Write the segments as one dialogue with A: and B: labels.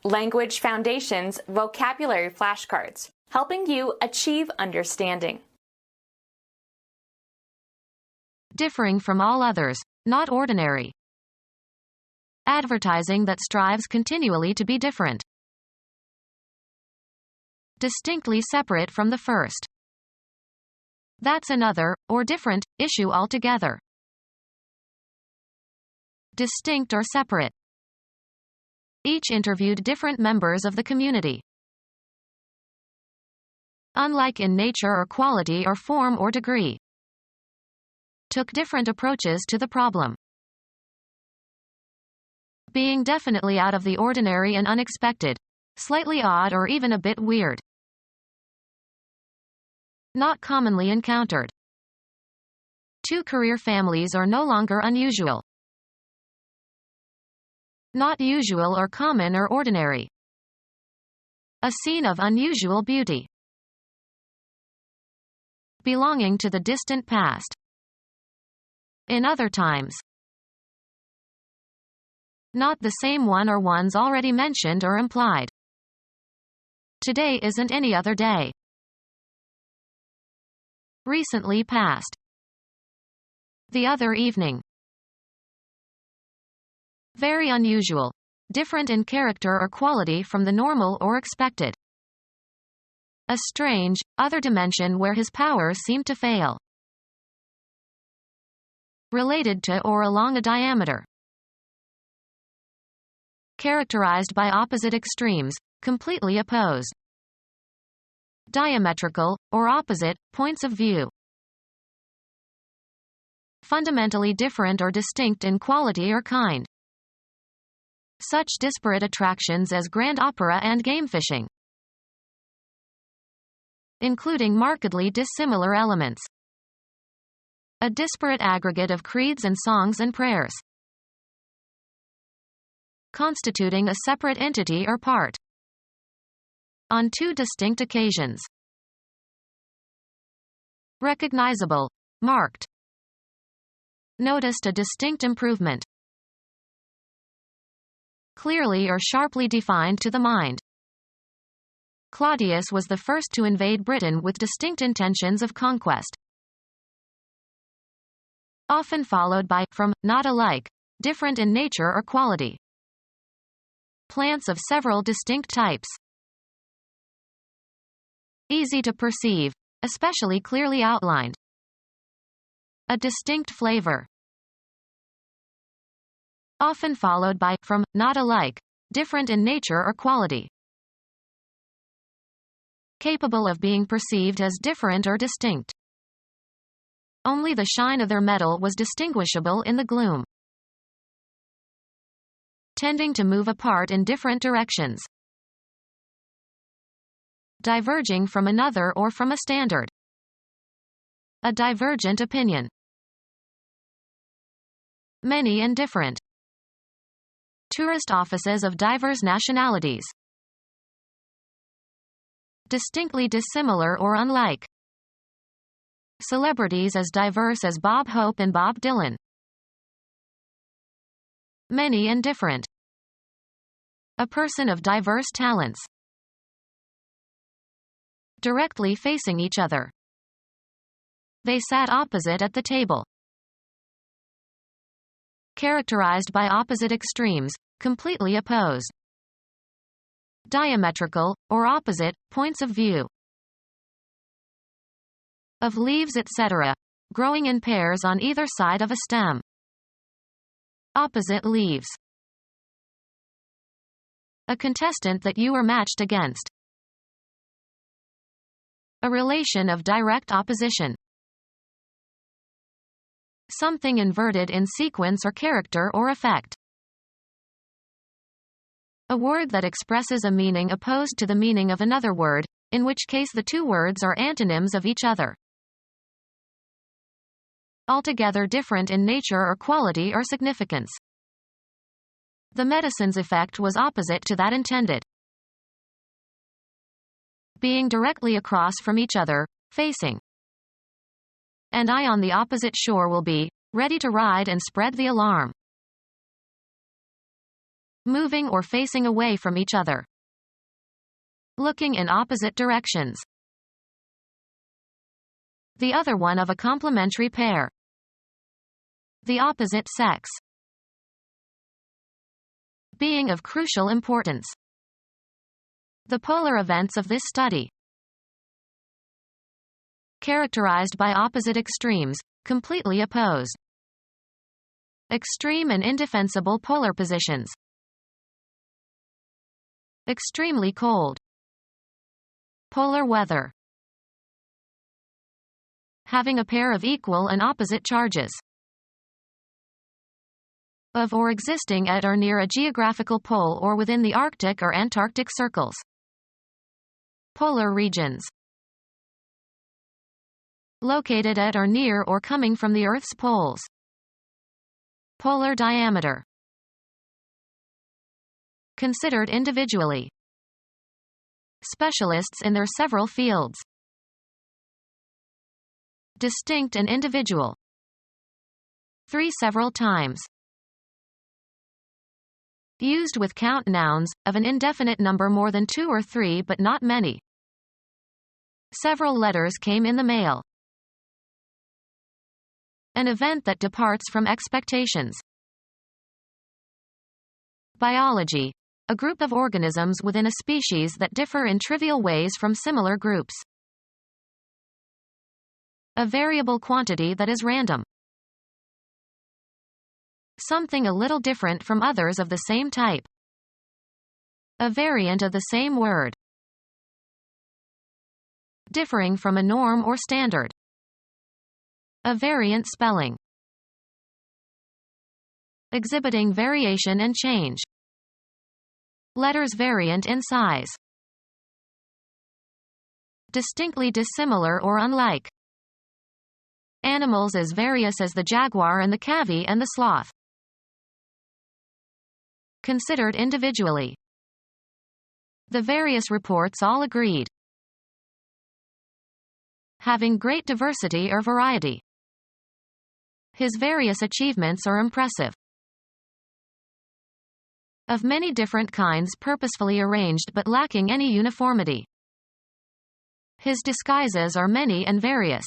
A: Language Foundations Vocabulary Flashcards, helping you achieve understanding.
B: Differing from all others, not ordinary. Advertising that strives continually to be different. Distinctly separate from the first. That's another, or different, issue altogether. Distinct or separate. Each interviewed different members of the community. Unlike in nature or quality or form or degree. Took different approaches to the problem. Being definitely out of the ordinary and unexpected. Slightly odd or even a bit weird. Not commonly encountered. Two career families are no longer unusual. Not usual or common or ordinary. A scene of unusual beauty. Belonging to the distant past. In other times. Not the same one or ones already mentioned or implied. Today isn't any other day. Recently past. The other evening. Very unusual. Different in character or quality from the normal or expected. A strange, other dimension where his powers seem to fail. Related to or along a diameter. Characterized by opposite extremes, completely opposed. Diametrical, or opposite, points of view. Fundamentally different or distinct in quality or kind. Such disparate attractions as grand opera and game fishing. Including markedly dissimilar elements. A disparate aggregate of creeds and songs and prayers. Constituting a separate entity or part. On two distinct occasions. Recognizable. Marked. Noticed a distinct improvement. Clearly or sharply defined to the mind. Claudius was the first to invade Britain with distinct intentions of conquest. Often followed by, from, not alike, different in nature or quality. Plants of several distinct types. Easy to perceive, especially clearly outlined. A distinct flavor. Often followed by, from, not alike, different in nature or quality. Capable of being perceived as different or distinct. Only the shine of their metal was distinguishable in the gloom. Tending to move apart in different directions. Diverging from another or from a standard. A divergent opinion. Many and different. Tourist offices of diverse nationalities. Distinctly dissimilar or unlike. Celebrities as diverse as Bob Hope and Bob Dylan. Many and different. A person of diverse talents. Directly facing each other. They sat opposite at the table. Characterized by opposite extremes, completely opposed. Diametrical, or opposite, points of view. Of leaves etc., growing in pairs on either side of a stem. Opposite leaves. A contestant that you were matched against. A relation of direct opposition. Something inverted in sequence or character or effect. A word that expresses a meaning opposed to the meaning of another word, in which case the two words are antonyms of each other. Altogether different in nature or quality or significance. The medicine's effect was opposite to that intended. Being directly across from each other, facing. And I on the opposite shore will be, ready to ride and spread the alarm. moving or facing away from each other, looking in opposite directions, the other one of a complementary pair, the opposite sex, being of crucial importance. The polar events of this study, characterized by opposite extremes, completely opposed, extreme and indefensible polar positions, extremely cold, polar weather, having a pair of equal and opposite charges, of or existing at or near a geographical pole or within the Arctic or Antarctic circles, polar regions, located at or near or coming from the Earth's poles, polar diameter, considered individually, specialists in their several fields, distinct and individual, three several times, used with count nouns, of an indefinite number more than 2 or 3 but not many, several letters came in the mail, an event that departs from expectations, biology, a group of organisms within a species that differ in trivial ways from similar groups, a variable quantity that is random, something a little different from others of the same type, a variant of the same word, differing from a norm or standard, a variant spelling, exhibiting variation and change, letters variant in size, distinctly dissimilar or unlike, animals as various as the jaguar and the cavy and the sloth, considered individually, the various reports all agreed, having great diversity or variety, his various achievements are impressive, of many different kinds purposefully arranged but lacking any uniformity, his disguises are many and various,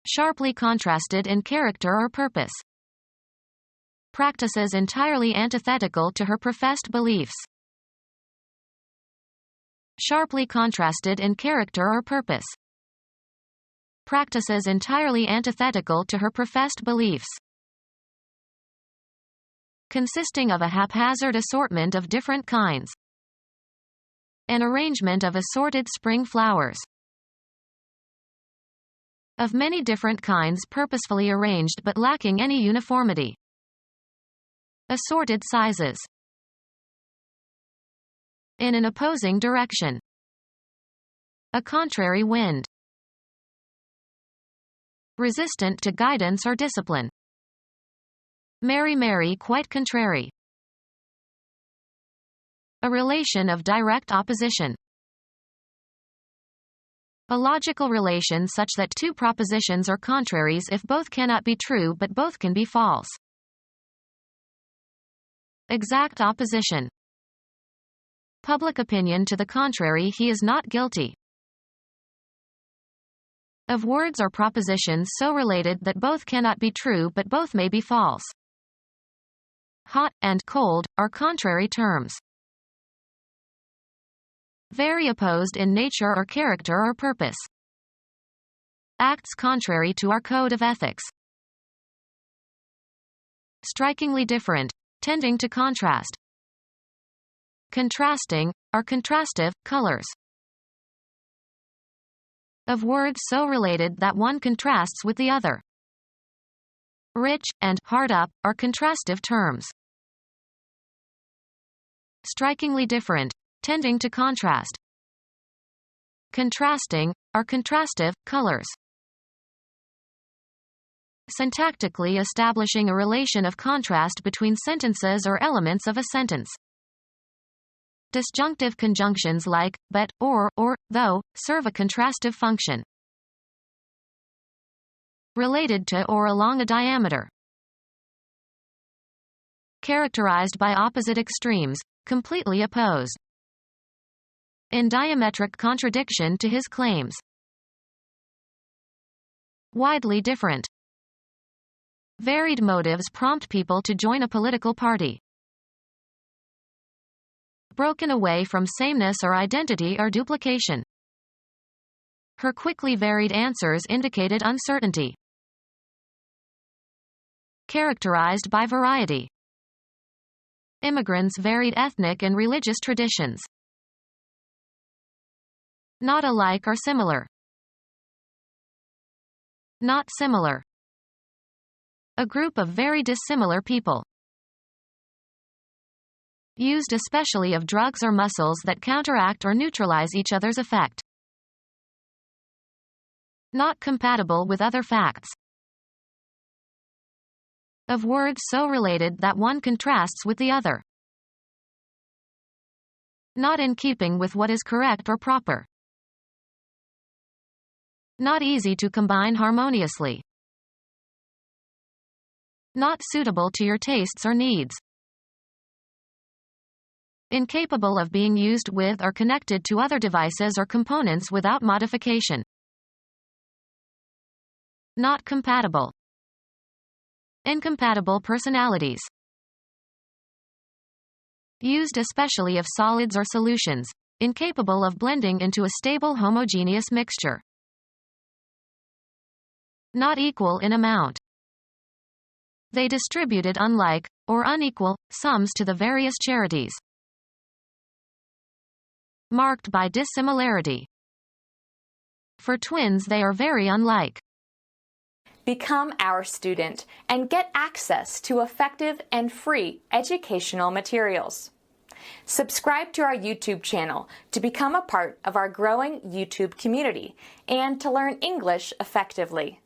B: sharply contrasted in character or purpose, practices entirely antithetical to her professed beliefs, sharply contrasted in character or purpose, practices entirely antithetical to her professed beliefs, consisting of a haphazard assortment of different kinds, an arrangement of assorted spring flowers, of many different kinds purposefully arranged but lacking any uniformity, assorted sizes, in an opposing direction, a contrary wind, resistant to guidance or discipline, merry quite contrary, a relation of direct opposition, a logical relation such that two propositions are contraries if both cannot be true but both can be false, exact opposition, public opinion to the contrary he is not guilty, of words or propositions so related that both cannot be true but both may be false, hot and cold are contrary terms, very opposed in nature or character or purpose, acts contrary to our code of ethics, strikingly different, tending to contrast, contrasting, are contrastive, colors, of words so related that one contrasts with the other, rich and hard up are contrastive terms, strikingly different, tending to contrast, contrasting, are contrastive, colors, syntactically establishing a relation of contrast between sentences or elements of a sentence. Disjunctive conjunctions like, but, or, though, serve a contrastive function. Related to or along a diameter. characterized by opposite extremes, completely opposed. In diametric contradiction to his claims. Widely different. Varied motives prompt people to join a political party. Broken away from sameness or identity or duplication. Her quickly varied answers indicated uncertainty. Characterized by variety. Immigrants' varied ethnic and religious traditions. Not alike or similar. Not similar. A group of very dissimilar people. Used especially of drugs or muscles that counteract or neutralize each other's effect. Not compatible with other facts. Of words so related that one contrasts with the other. Not in keeping with what is correct or proper. Not easy to combine harmoniously. Not suitable to your tastes or needs. Incapable of being used with or connected to other devices or components without modification. Not compatible. Incompatible personalities. Used especially of solids or solutions, incapable of blending into a stable homogeneous mixture. Not equal in amount. They distributed unlike, or unequal, sums to the various charities. Marked by dissimilarity. For twins they are very unlike.
A: Become our student and get access to effective and free educational materials. Subscribe to our YouTube channel to become a part of our growing YouTube community and to learn English effectively.